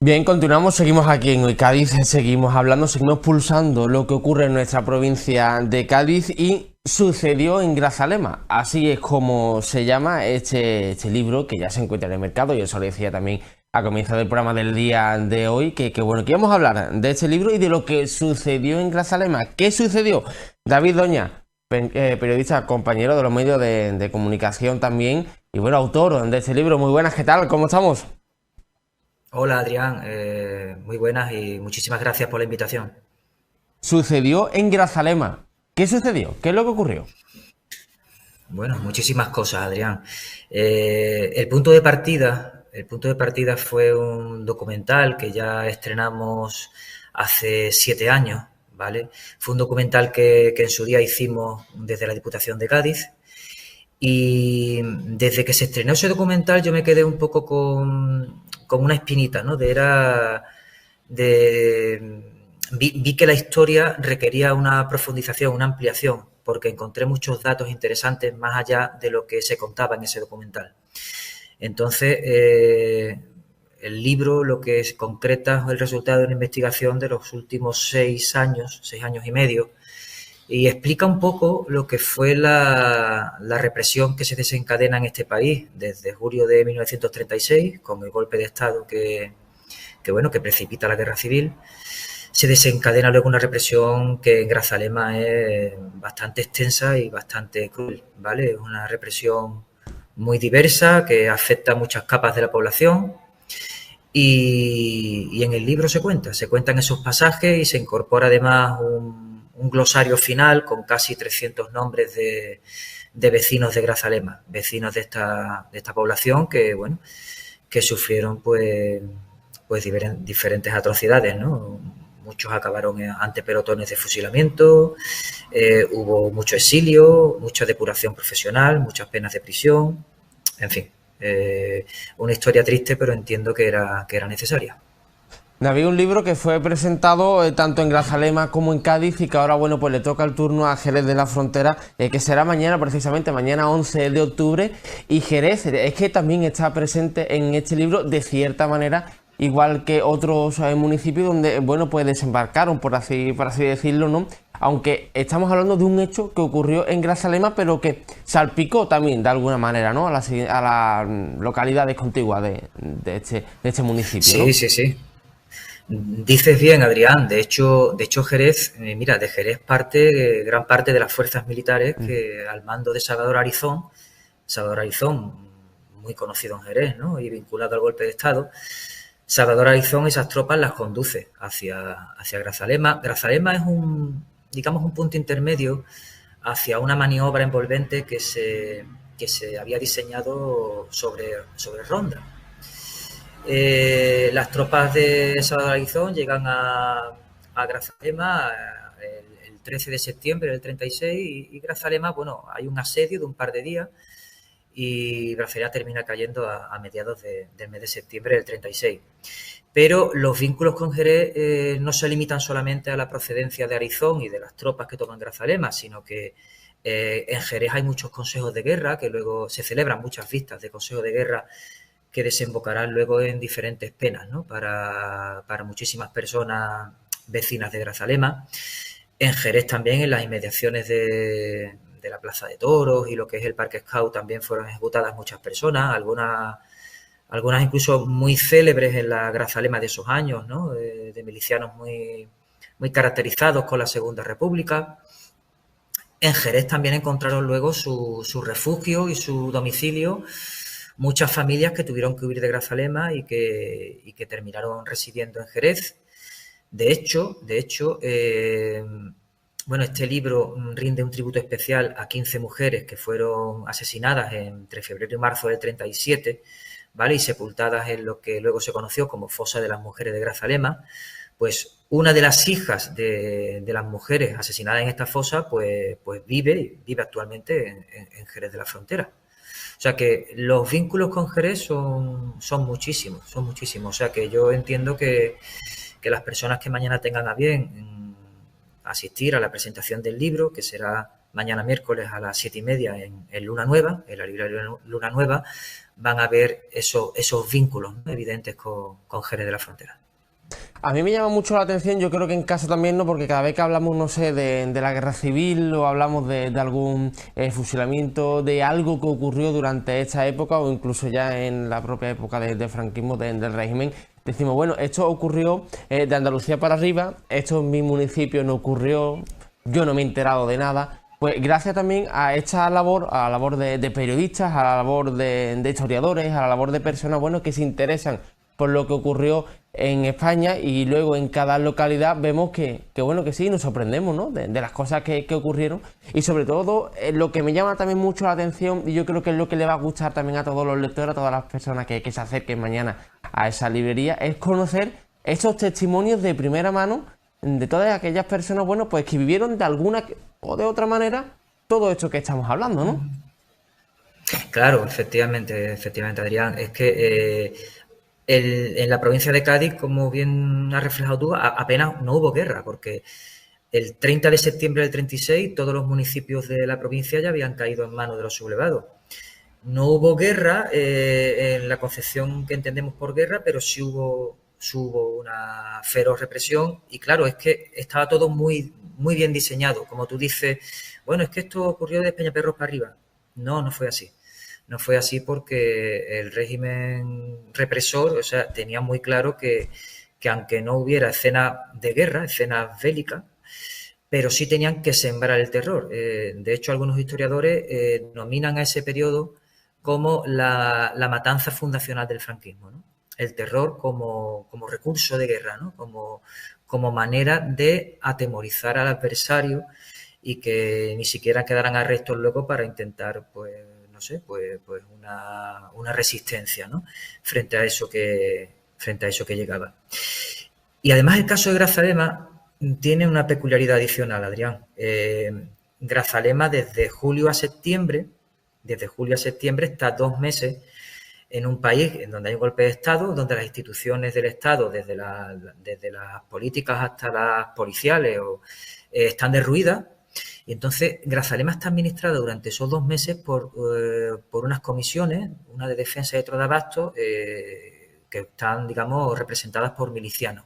Bien, continuamos, seguimos aquí en Hoy Cádiz, seguimos hablando, seguimos pulsando lo que ocurre en nuestra provincia de Cádiz y sucedió en Grazalema. Así es como se llama este libro que ya se encuentra en el mercado. Yo eso lo decía también a comienzo del programa del día de hoy, que bueno, que íbamos a hablar de este libro y de lo que sucedió en Grazalema. ¿Qué sucedió? David Doña, periodista, compañero de los medios de comunicación también y bueno, autor de este libro. Muy buenas, ¿qué tal? ¿Cómo estamos? Hola Adrián, muy buenas y muchísimas gracias por la invitación. Sucedió en Grazalema. ¿Qué sucedió? ¿Qué es lo que ocurrió? Bueno, muchísimas cosas, Adrián. El punto de partida fue un documental que ya estrenamos hace 7 años, ¿vale? Fue un documental que en su día hicimos desde la Diputación de Cádiz y desde que se estrenó ese documental yo me quedé un poco con una espinita, ¿no? Vi que la historia requería una profundización, una ampliación, porque encontré muchos datos interesantes más allá de lo que se contaba en ese documental. Entonces, el libro lo que es, concreta es el resultado de una investigación de los últimos 6 años, 6 años y medio, y explica un poco lo que fue la represión que se desencadena en este país desde julio de 1936, con el golpe de Estado que precipita la guerra civil. Se desencadena luego una represión que en Grazalema es bastante extensa y bastante cruel, ¿vale? Es una represión muy diversa que afecta a muchas capas de la población y en el libro se cuentan esos pasajes y se incorpora además un glosario final con casi 300 nombres de vecinos de Grazalema, vecinos de esta población que, bueno, que sufrieron pues diferentes atrocidades, ¿no? Muchos acabaron ante pelotones de fusilamiento, hubo mucho exilio, mucha depuración profesional, muchas penas de prisión, en fin, una historia triste, pero entiendo que era necesaria. David, un libro que fue presentado tanto en Grazalema como en Cádiz y que ahora, bueno, pues le toca el turno a Jerez de la Frontera, que será mañana, precisamente mañana 11 de octubre. Y Jerez es que también está presente en este libro de cierta manera, igual que otros municipios donde, bueno, pues desembarcaron, por así decirlo, ¿no? Aunque estamos hablando de un hecho que ocurrió en Grazalema, pero que salpicó también de alguna manera, ¿no? A las localidades contiguas de este municipio, Sí, ¿no? sí, sí. Dices bien, Adrián. De hecho Jerez, mira, de Jerez parte gran parte de las fuerzas militares que al mando de Salvador Arizón, muy conocido en Jerez, ¿no? Y vinculado al golpe de Estado, Salvador Arizón esas tropas las conduce hacia Grazalema. Grazalema es digamos, un punto intermedio hacia una maniobra envolvente que se había diseñado sobre Ronda. Las tropas de Salvador Arizón llegan a Grazalema el 13 de septiembre del 36 y Grazalema, bueno, hay un asedio de un par de días y Grazalema termina cayendo a mediados del mes de septiembre del 36. Pero los vínculos con Jerez no se limitan solamente a la procedencia de Arizón y de las tropas que toman Grazalema, sino que en Jerez hay muchos consejos de guerra, que luego se celebran muchas vistas de consejos de guerra que desembocarán luego en diferentes penas, ¿no? Para muchísimas personas vecinas de Grazalema. En Jerez también, en las inmediaciones de la Plaza de Toros y lo que es el Parque Scout, también fueron ejecutadas muchas personas, algunas incluso muy célebres en la Grazalema de esos años, ¿no? De milicianos muy caracterizados con la Segunda República. En Jerez también encontraron luego su refugio y su domicilio muchas familias que tuvieron que huir de Grazalema y que terminaron residiendo en Jerez. De hecho bueno, este libro rinde un tributo especial a 15 mujeres que fueron asesinadas entre febrero y marzo del 37, ¿vale? Y sepultadas en lo que luego se conoció como Fosa de las Mujeres de Grazalema. Pues una de las hijas de las mujeres asesinadas en esta fosa, pues vive actualmente en Jerez de la Frontera. O sea que los vínculos con Jerez son muchísimos, son muchísimos. O sea que yo entiendo que las personas que mañana tengan a bien asistir a la presentación del libro, que será mañana miércoles a las 7:30 en Luna Nueva, en la librería Luna Nueva, van a ver esos vínculos, ¿no?, evidentes con Jerez de la Frontera. A mí me llama mucho la atención, yo creo que en casa también, ¿no? Porque cada vez que hablamos, no sé, de la guerra civil o hablamos de algún fusilamiento, de algo que ocurrió durante esta época o incluso ya en la propia época de franquismo del régimen, decimos, bueno, esto ocurrió de Andalucía para arriba, esto en mi municipio no ocurrió, yo no me he enterado de nada. Pues gracias también a esta labor, a la labor de periodistas, a la labor de historiadores, a la labor de personas, bueno, que se interesan por lo que ocurrió en España, y luego en cada localidad vemos que bueno, que sí, nos sorprendemos, ¿no?, de las cosas que ocurrieron, y sobre todo lo que me llama también mucho la atención, y yo creo que es lo que le va a gustar también a todos los lectores, a todas las personas que se acerquen mañana a esa librería, es conocer esos testimonios de primera mano de todas aquellas personas, bueno, pues que vivieron de alguna o de otra manera todo esto que estamos hablando, ¿no? Claro, efectivamente, Adrián. Es que en la provincia de Cádiz, como bien has reflejado tú, apenas no hubo guerra, porque el 30 de septiembre del 36 todos los municipios de la provincia ya habían caído en manos de los sublevados. No hubo guerra en la concepción que entendemos por guerra, pero sí hubo una feroz represión, y claro, es que estaba todo muy, muy bien diseñado. Como tú dices, bueno, es que esto ocurrió de Peñaperros para arriba. No, no fue así. No fue así porque el régimen represor, o sea, tenía muy claro que aunque no hubiera escenas de guerra, escenas bélicas, pero sí tenían que sembrar el terror. De hecho, algunos historiadores nominan a ese periodo como la matanza fundacional del franquismo, ¿no? El terror como recurso de guerra, ¿no? Como manera de atemorizar al adversario y que ni siquiera quedaran arrestos luego para intentar, pues, no sé, pues una resistencia, ¿no?, frente a eso que llegaba. Y además el caso de Grazalema tiene una peculiaridad adicional, Adrián. Grazalema desde julio a septiembre está 2 meses en un país en donde hay un golpe de Estado, donde las instituciones del Estado, desde las políticas hasta las policiales, están derruidas. Y entonces Grazalema está administrada durante esos 2 meses por unas comisiones, una de defensa y otra de abasto, que están, digamos, representadas por milicianos.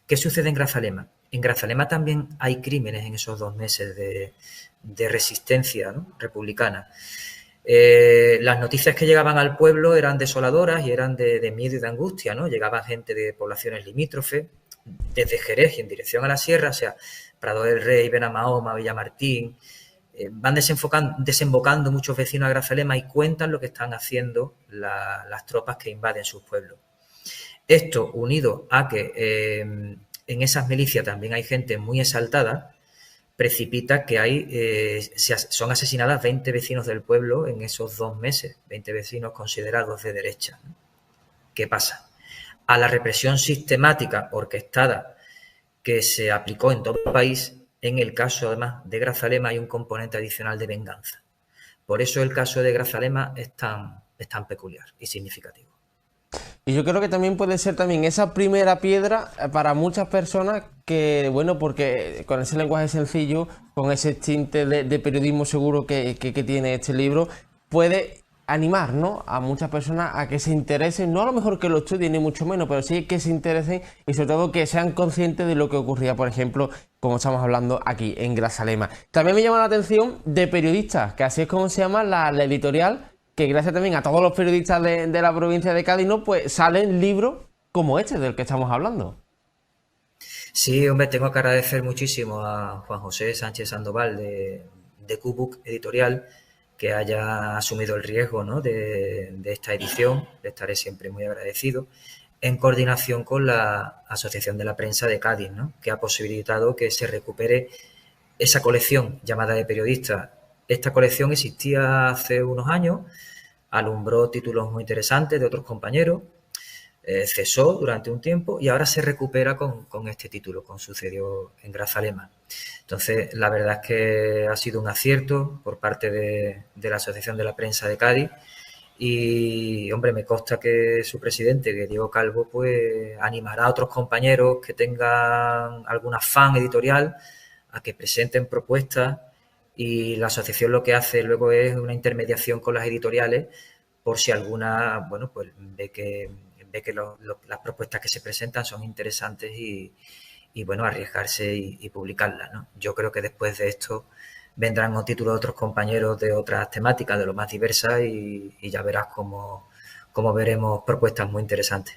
¿Qué sucede en Grazalema? En Grazalema también hay crímenes en esos 2 meses de resistencia, ¿no?, republicana. Las noticias que llegaban al pueblo eran desoladoras y eran de miedo y de angustia, ¿no? Llegaba gente de poblaciones limítrofes, desde Jerez y en dirección a la sierra, o sea, Prado del Rey, Benamahoma, Villamartín. Van desembocando muchos vecinos a Grazalema y cuentan lo que están haciendo las tropas que invaden sus pueblos. Esto, unido a que en esas milicias también hay gente muy exaltada, precipita que son asesinadas 20 vecinos del pueblo en esos 2 meses, 20 vecinos considerados de derecha, ¿no? ¿Qué pasa? A la represión sistemática, orquestada, que se aplicó en todo el país, en el caso además de Grazalema hay un componente adicional de venganza. Por eso el caso de Grazalema es tan peculiar y significativo. Y yo creo que también puede ser también esa primera piedra para muchas personas que, bueno, porque con ese lenguaje sencillo, con ese tinte de periodismo seguro que tiene este libro, puede animar, ¿no?, a muchas personas a que se interesen, no a lo mejor que lo estudien ni mucho menos, pero sí que se interesen y sobre todo que sean conscientes de lo que ocurría, por ejemplo, como estamos hablando aquí en Grazalema. También me llama la atención de periodistas, que así es como se llama la editorial, que gracias también a todos los periodistas de la provincia de Cádiz, ¿no?, pues salen libros como este del que estamos hablando. Sí, hombre, tengo que agradecer muchísimo a Juan José Sánchez Sandoval de Q-Book Editorial, que haya asumido el riesgo, ¿no?, de esta edición. Le estaré siempre muy agradecido, en coordinación con la Asociación de la Prensa de Cádiz, ¿no?, que ha posibilitado que se recupere esa colección llamada de periodistas. Esta colección existía hace unos años, alumbró títulos muy interesantes de otros compañeros, cesó durante un tiempo y ahora se recupera con este título, como sucedió en Grazalema. Entonces, la verdad es que ha sido un acierto por parte de la Asociación de la Prensa de Cádiz y, hombre, me consta que su presidente, que Diego Calvo, pues animará a otros compañeros que tengan algún afán editorial a que presenten propuestas y la asociación lo que hace luego es una intermediación con las editoriales por si alguna, bueno, pues ve que las propuestas que se presentan son interesantes y bueno, arriesgarse y publicarlas, ¿no? Yo creo que después de esto vendrán títulos de otros compañeros de otras temáticas, de lo más diversas, y ya verás cómo veremos propuestas muy interesantes.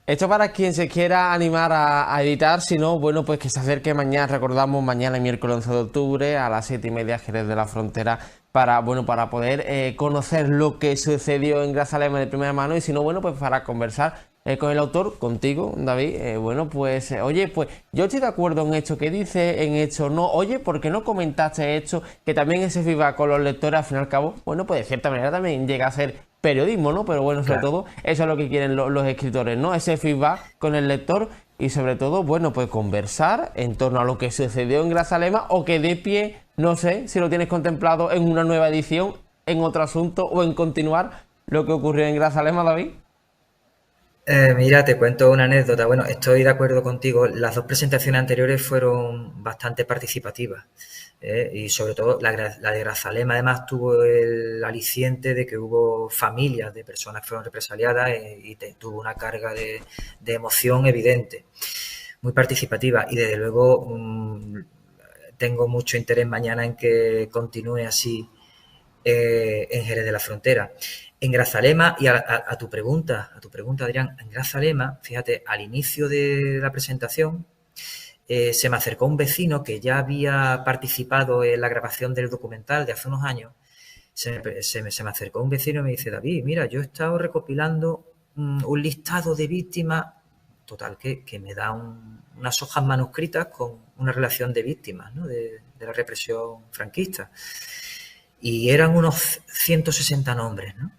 Esto para quien se quiera animar a editar, si no, bueno, pues que se acerque mañana, recordamos, mañana miércoles 11 de octubre a las 7:30, Jerez de la Frontera, para, bueno, para poder conocer lo que sucedió en Grazalema de primera mano, y si no, bueno, pues para conversar con el autor, contigo, David. Bueno, pues, oye, pues yo estoy de acuerdo en esto que dice, en esto no. Oye, ¿por qué no comentaste esto? Que también ese feedback con los lectores, al fin y al cabo, bueno, pues de cierta manera también llega a ser periodismo, ¿no? Pero bueno, sobre todo, eso es lo que quieren los escritores, ¿no? Ese feedback con el lector y sobre todo, bueno, pues conversar en torno a lo que sucedió en Grazalema o que dé pie, no sé, si lo tienes contemplado en una nueva edición, en otro asunto o en continuar lo que ocurrió en Grazalema, David. Mira, te cuento una anécdota. Bueno, estoy de acuerdo contigo. Las dos presentaciones anteriores fueron bastante participativas. Y sobre todo la de Grazalema además tuvo el aliciente de que hubo familias de personas que fueron represaliadas y tuvo una carga de emoción evidente, muy participativa, y desde luego tengo mucho interés mañana en que continúe así en Jerez de la Frontera. En Grazalema, y a tu pregunta, Adrián, en Grazalema, fíjate, al inicio de la presentación se me acercó un vecino que ya había participado en la grabación del documental de hace unos años. Se me acercó un vecino y me dice: David, mira, yo he estado recopilando un listado de víctimas, total, que me da unas hojas manuscritas con una relación de víctimas, ¿no? de la represión franquista. Y eran unos 160 nombres, ¿no?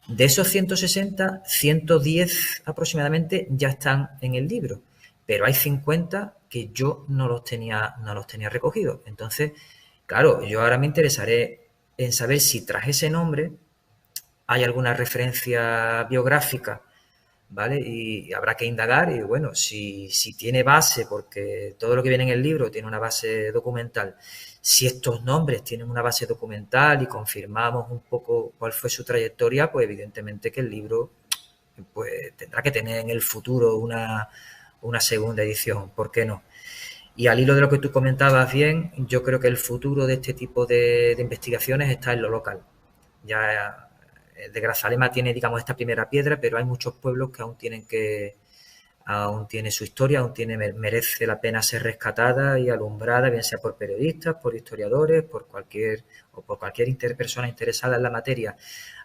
De esos 160, 110 aproximadamente ya están en el libro, pero hay 50 que yo no los tenía recogidos. Entonces, claro, yo ahora me interesaré en saber si tras ese nombre hay alguna referencia biográfica, ¿vale? Y habrá que indagar, y bueno, si tiene base, porque todo lo que viene en el libro tiene una base documental, si estos nombres tienen una base documental y confirmamos un poco cuál fue su trayectoria, pues evidentemente que el libro pues tendrá que tener en el futuro una segunda edición, ¿por qué no? Y al hilo de lo que tú comentabas bien, yo creo que el futuro de este tipo de investigaciones está en lo local. Ya de Grazalema tiene, digamos, esta primera piedra, pero hay muchos pueblos que aún tiene su historia, merece la pena ser rescatada y alumbrada, bien sea por periodistas, por historiadores, por cualquier persona interesada en la materia.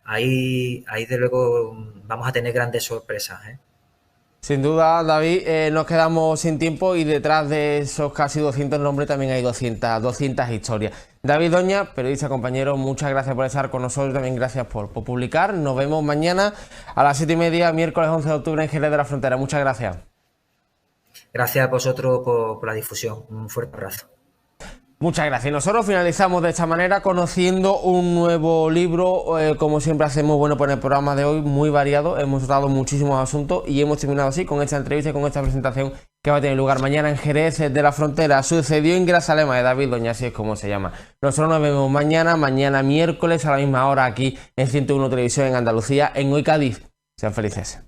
Ahí de luego vamos a tener grandes sorpresas, ¿eh? Sin duda, David, nos quedamos sin tiempo y detrás de esos casi 200 nombres también hay 200 historias. David Doña, periodista, compañero, muchas gracias por estar con nosotros, también gracias por publicar. Nos vemos mañana a las 7:30, miércoles 11 de octubre en Jerez de la Frontera. Muchas gracias. Gracias a vosotros por la difusión. Un fuerte abrazo. Muchas gracias. Nosotros finalizamos de esta manera conociendo un nuevo libro, como siempre hacemos, bueno, pues en el programa de hoy muy variado, hemos tratado muchísimos asuntos y hemos terminado así con esta entrevista y con esta presentación que va a tener lugar mañana en Jerez de la Frontera. Sucedió en Grazalema, de David Doña, así es como se llama. Nosotros nos vemos mañana miércoles a la misma hora aquí en 101 Televisión en Andalucía, en Hoy Cádiz. Sean felices.